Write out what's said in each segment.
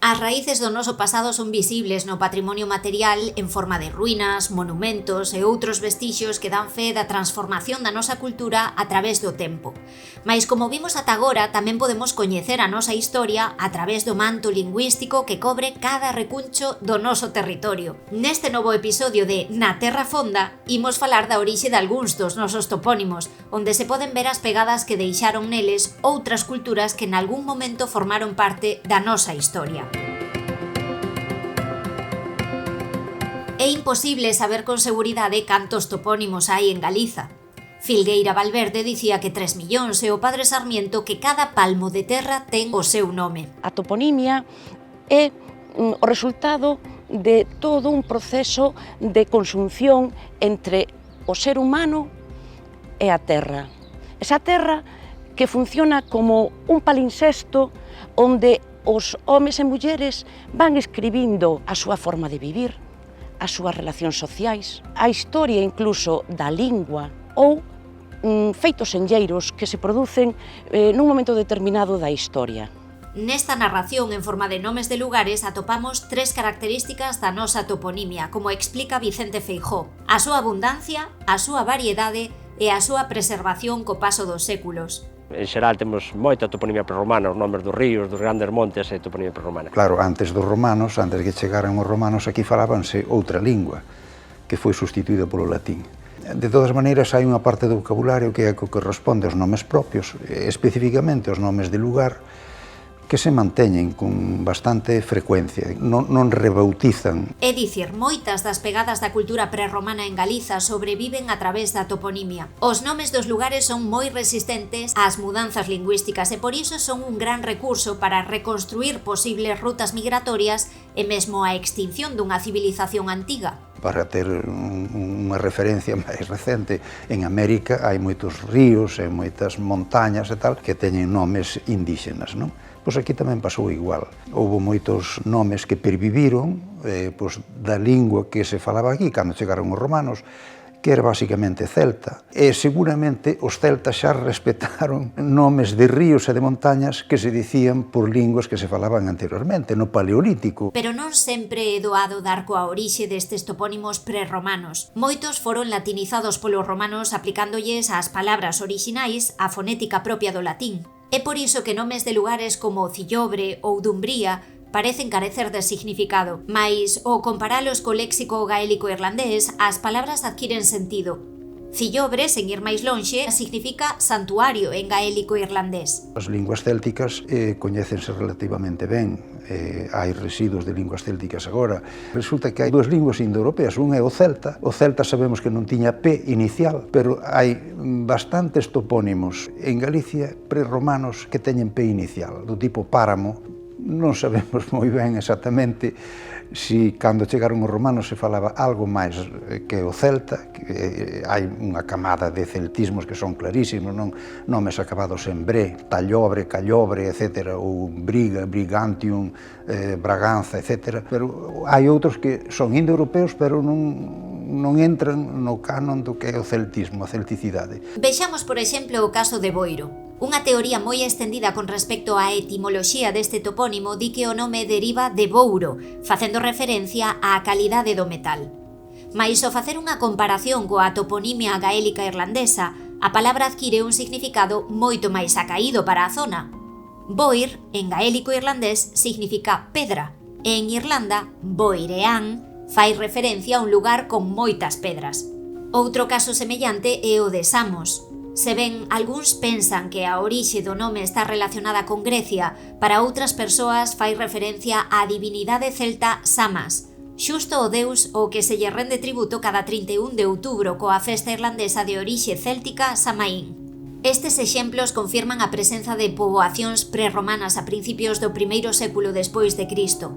As raíces do noso pasado son visibles no patrimonio material en forma de ruínas, monumentos e outros vestixios que dan fe da transformación da nosa cultura a través do tempo. Mais como vimos ata agora, tamén podemos coñecer a nosa historia a través do manto lingüístico que cobre cada recuncho do noso territorio. Neste novo episodio de Na Terra Fonda, imos falar da orixe de algúns dos nosos topónimos, onde se poden ver as pegadas que deixaron neles outras culturas que en algún momento formaron parte da nosa historia. É imposible saber con seguridade cantos topónimos hai en Galiza. Filgueira Valverde dicía que 3 millóns e o padre Sarmiento que cada palmo de terra ten o seu nome. A toponimia é o resultado de todo un proceso de conxunción entre o ser humano e a terra. Esa terra que funciona como un palincesto onde os homes e mulleres van escribindo a súa forma de vivir, as súas relacións sociais, a historia incluso da lingua ou feitos enlleiros que se producen nun momento determinado da historia. Nesta narración en forma de nomes de lugares atopamos 3 características da nosa toponimia, como explica Vicente Feijóo: a súa abundancia, a súa variedade e a súa preservación co paso dos séculos. En xeral temos moita toponimia prerromana, os nomes dos ríos, dos grandes montes e toponimia prerromana. Claro, antes dos romanos, antes que chegaran os romanos, aquí falábanse outra lingua, que foi sustituída polo latín. De todas maneiras, hai unha parte do vocabulario que é o que responde aos nomes propios, especificamente aos nomes de lugar, que se manteñen con bastante frecuencia, non rebautizan. É dicir, moitas das pegadas da cultura prerromana en Galiza sobreviven a través da toponimia. Os nomes dos lugares son moi resistentes ás mudanzas lingüísticas e por iso son un gran recurso para reconstruir posibles rutas migratorias e mesmo a extinción dunha civilización antiga. Para ter unha referencia máis recente, en América hai moitos ríos e moitas montañas e tal que teñen nomes indígenas, non? Pois aquí tamén pasou igual. Houve moitos nomes que perviviron da lingua que se falaba aquí cando chegaron os romanos, que era basicamente celta. E seguramente os celtas xa respetaron nomes de ríos e de montañas que se dicían por linguas que se falaban anteriormente, no Paleolítico. Pero non sempre é doado dar coa orixe destes topónimos prerromanos. Moitos foron latinizados polos romanos aplicándolles ás palabras orixinais a fonética propia do latín. É por iso que nomes de lugares como Cillobre ou Dumbría parecen carecer de significado, mais ao comparalos co léxico gaélico irlandés, as palabras adquiren sentido. Cillobre, sen ir máis lonxe, significa santuario en gaélico irlandés. As linguas célticas coñécense relativamente ben, hai residuos de linguas célticas agora. Resulta que hai 2 linguas indoeuropeas, unha é o celta. O celta sabemos que non tiña P inicial, pero hai bastantes topónimos en Galicia prerromanos que teñen P inicial, do tipo páramo. Non sabemos moi ben exactamente si cando chegaron os romanos se falaba algo máis que o celta, que hai unha camada de celtismos que son clarísimos, non? Nomes acabados en bre, tallobre, callobre, etc., ou briga, brigantium, braganza, etc. Pero hai outros que son indoeuropeos, pero non entran no canon do que é o celtismo, a celticidade. Vexamos, por exemplo, o caso de Boiro. Unha teoría moi extendida con respecto á etimoloxía deste topónimo di que o nome deriva de bouro, facendo referencia á calidade do metal. Mais ao facer unha comparación coa toponimia gaélica irlandesa, a palabra adquire un significado moito máis acaído para a zona. Boir, en gaélico irlandés, significa pedra, e en Irlanda, Boireán fai referencia a un lugar con moitas pedras. Outro caso semellante é o de Samos. Se ben, algúns pensan que a orixe do nome está relacionada con Grecia, para outras persoas fai referencia á divinidade celta Samas, xusto o deus ao que se lle rende tributo cada 31 de outubro coa festa irlandesa de orixe céltica Samaín. Estes exemplos confirman a presenza de poboacións prerromanas a principios do primeiro século despois de Cristo,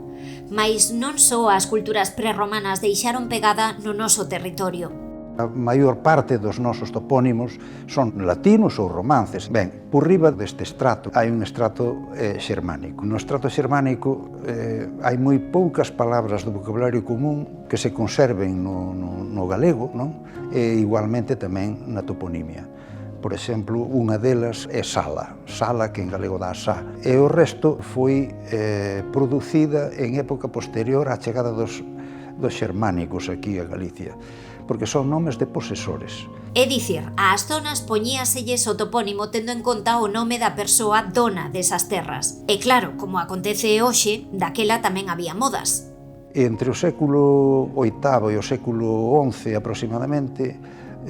mais non só as culturas prerromanas deixaron pegada no noso territorio. A maior parte dos nosos topónimos son latinos ou romances. Ben, por riba deste estrato hai un estrato xermánico. No estrato xermánico hai moi poucas palabras do vocabulario común que se conserven no galego, non? E igualmente tamén na toponimia. Por exemplo, unha delas é Sala, Sala que en galego dá Sá, e o resto foi producida en época posterior á chegada dos xermánicos aquí a Galicia, porque son nomes de posesores. É dicir, ás zonas poñíaselles o topónimo tendo en conta o nome da persoa dona desas terras. E claro, como acontece hoxe, daquela tamén había modas. Entre o século VIII e o século XI aproximadamente,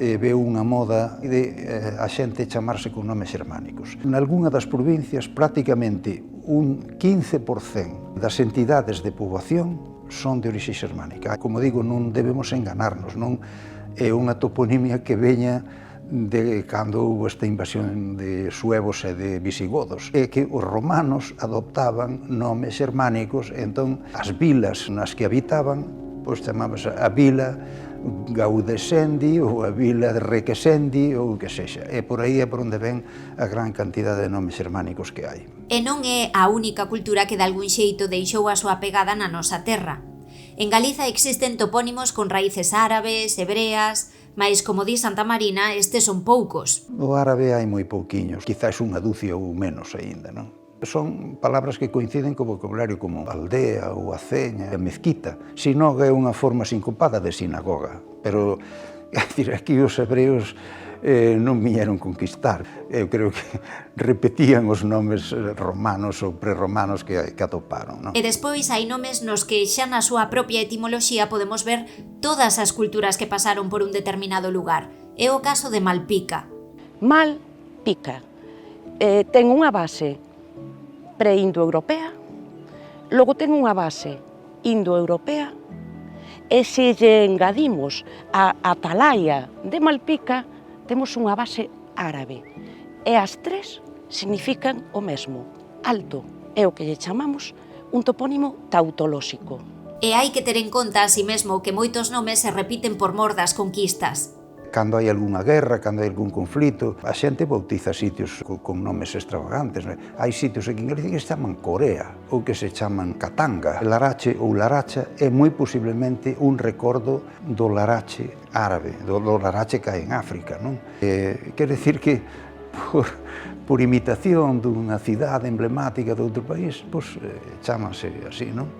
veu unha moda de a xente chamarse con nomes xermánicos. Nalgúna das provincias, prácticamente un 15% das entidades de poboación son de orixe xermánica. Como digo, non debemos enganarnos, non é unha toponimia que veña de cando houve esta invasión de suevos e de visigodos. É que os romanos adoptaban nomes xermánicos, entón as vilas nas que habitaban, pois chamábase a vila Gaudexendi ou a vila de Requesendi ou o que sexa. E por aí é por onde ven a gran cantidade de nomes xermánicos que hai. E non é a única cultura que de algún xeito deixou a súa pegada na nosa terra. En Galiza existen topónimos con raíces árabes, hebreas, mais como di Santa Marina, estes son poucos. O árabe hai moi pouquiños, quizás unha dúcia ou menos aínda, non? Son palabras que coinciden co vocabulario como aldea ou aceña, a mezquita, sino que é unha forma sincopada de sinagoga. Pero, é dicir, aquí os hebreos non viñeron conquistar. Eu creo que repetían os nomes romanos ou prerromanos que atoparon, non? E despois hai nomes nos que xa na súa propia etimoloxía podemos ver todas as culturas que pasaron por un determinado lugar. É o caso de Malpica. Malpica ten unha base pre-indoeuropea, logo ten unha base indoeuropea, e se lle engadimos a Atalaya de Malpica, temos unha base árabe. E as tres significan o mesmo, alto, é o que lle chamamos un topónimo tautolóxico. E hai que ter en conta así mesmo que moitos nomes se repiten por mor das conquistas. Cando hai algunha guerra, cando hai algún conflito, a xente bautiza sitios con nomes extravagantes. Hai sitios aquí en Galicia que se chaman Corea ou que se chaman Katanga. Larache ou Laracha é moi posiblemente un recordo do Larache árabe, do Larache que hai en África, non? Quer decir que por imitación dunha cidade emblemática de outro país, pois chámanse así, non?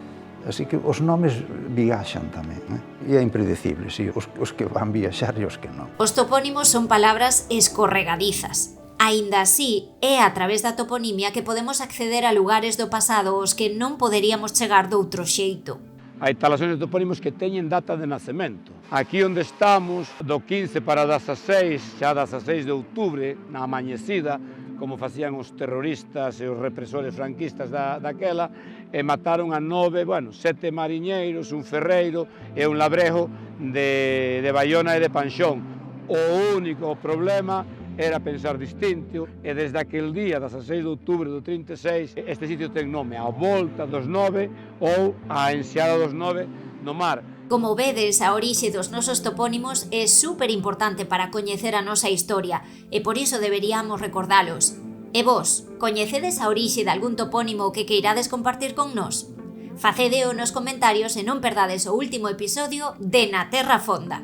Así que os nomes viaxan tamén, e é impredecible, si, os que van viaxar e os que non. Os topónimos son palabras escorregadizas. Aínda así, é a través da toponimia que podemos acceder a lugares do pasado aos que non poderíamos chegar doutro xeito. Hai instalacións de topónimos que teñen data de nacemento. Aquí onde estamos, do 15 para 16, xa 16 de outubro, na amañecida, como facían os terroristas e os represores franquistas daquela, e mataron a 7 mariñeiros, un ferreiro e un labrejo de Baiona e de Panxón. O único problema era pensar distinto, e desde aquel día, 16 de outubro do 36, este sitio ten nome a Volta dos Nove ou a Enseada dos Nove no mar. Como vedes, a orixe dos nosos topónimos é super importante para coñecer a nosa historia e por iso deberíamos recordalos. E vos, coñecedes a orixe de algún topónimo que queirades compartir con nós? Facedeo nos comentarios e non perdades o último episodio de Na Terra Fonda.